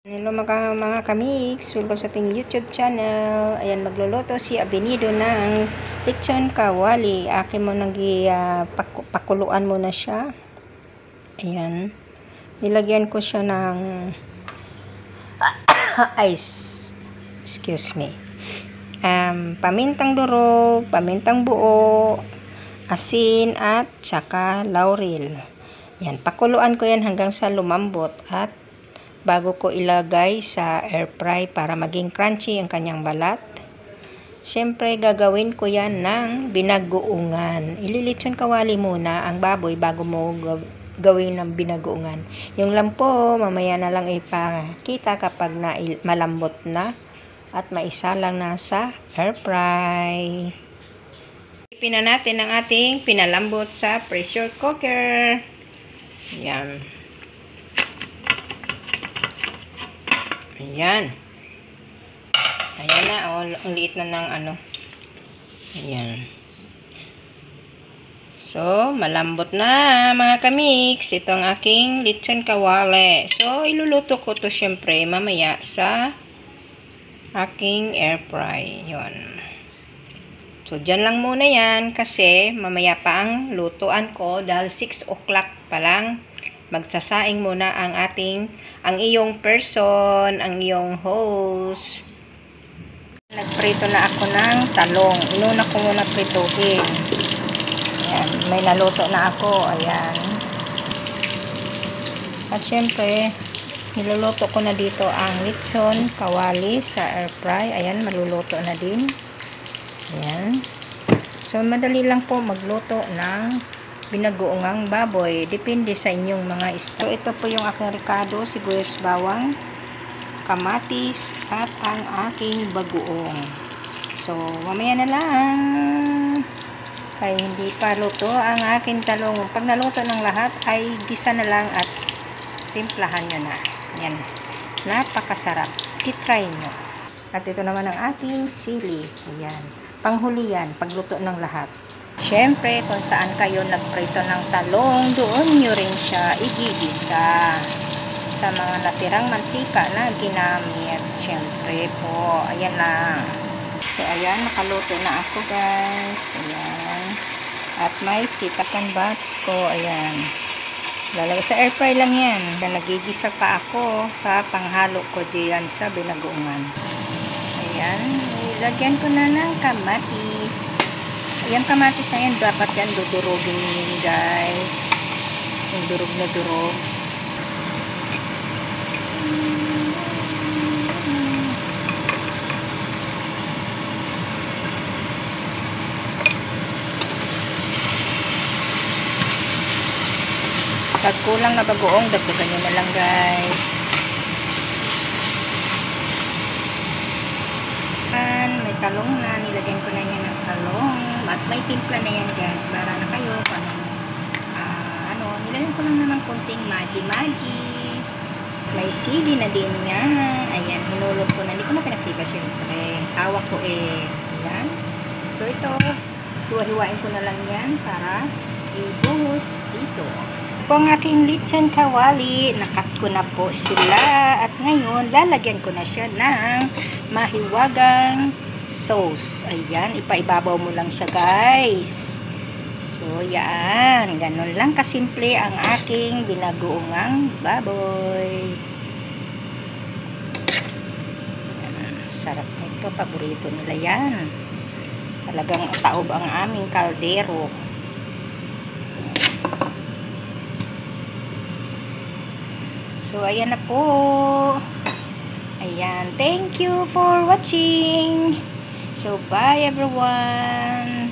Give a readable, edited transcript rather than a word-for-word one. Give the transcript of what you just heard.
Hello mga kamix, welcome sa ating YouTube channel. Ayan, magluluto si Abenido ng lechon kawali. Akin mo pakuluan muna siya. Ayan, nilagyan ko siya ng ice, excuse me, pamintang durog, pamintang buo, asin at saka laurel. Ayan, pakuluan ko yan hanggang sa lumambot at bago ko ilagay sa air fry para maging crunchy ang kanyang balat. Siyempre, gagawin ko yan ng binagoongan. Ililitsyon kawali muna ang baboy bago mo gawin ng binagoongan. Yung lang po, mamaya na lang ipakita kapag malambot na at maisa lang na sa air fry. Ipin na natin ang ating pinalambot sa pressure cooker. Yan. Ayan. Ayan na. Oh, ang liit na ng ano. Ayan. So, malambot na mga kamix. Ito ang aking lechon kawali. So, iluluto ko to syempre mamaya sa aking air fry. Yun. So, dyan lang muna yan kasi mamaya pa ang lutuan ko dahil 6 o'clock pa lang. Magsasaing muna ang iyong person, ang iyong host. Nagprito na ako ng talong. Inuna ko muna prituhin. Ayan, may naluto na ako. Ayan. At syempre, niluluto ko na dito ang lechon kawali sa air fry. Ayan, maluluto na din. Ayan. So, madali lang po magluto ng binagoongang baboy. Depende sa inyong mga style. So, ito po yung aking ricado, sibuyas, bawang, kamatis, at ang aking bagoong. So, mamaya na lang. Kaya hindi pa luto ang aking talong. Pag naluto ng lahat, ay gisa na lang at timplahan nyo na. Yan. Napakasarap. I-try nyo. At ito naman ang aking sili. Ayan. Panghuli yan, pagluto ng lahat. Siyempre, kung saan kayo nagprito ng talong, doon nyo rin siya igigisa sa mga natirang mantika na ginamit. Siyempre po, ayan lang. So, ayan, nakaluto na ako guys. Ayan. At may sitakan bats ko. Ayan. Lalagay sa air fry lang yan. Nagigisa pa ako sa panghalo ko diyan sa binagoongan. Ayan. Ilagyan ko na ng kamatis. Yung kamatis na yan, dapat yan dudurugin yun guys. Yung durog na durog. Pag kulang na bagoong, dagdagan nyo na lang guys. May talong na, nilagyan ko na yan ng talong. At may timpla na yan guys, para na kayo nilagyan ko lang naman konting maji-maji. May sili na din yan. Ayan, hinulot ko na, hindi ko na pinakita syempre, hawak ko ayan. So ito, hiwa-hiwain ko na lang yan para ibuhos dito. Ito ang aking lechon kawali, nakat ko na po sila at ngayon lalagyan ko na siya ng mahiwagang sauce. Ayan, ipaibabaw mo lang siya guys. So, yan. Ganun lang kasimple ang aking binagoongang baboy. Yan, sarap nito. Paborito nila yan. Talagang taob ang aming kaldero. So, ayan na po. Ayan. Thank you for watching. So, bye everyone.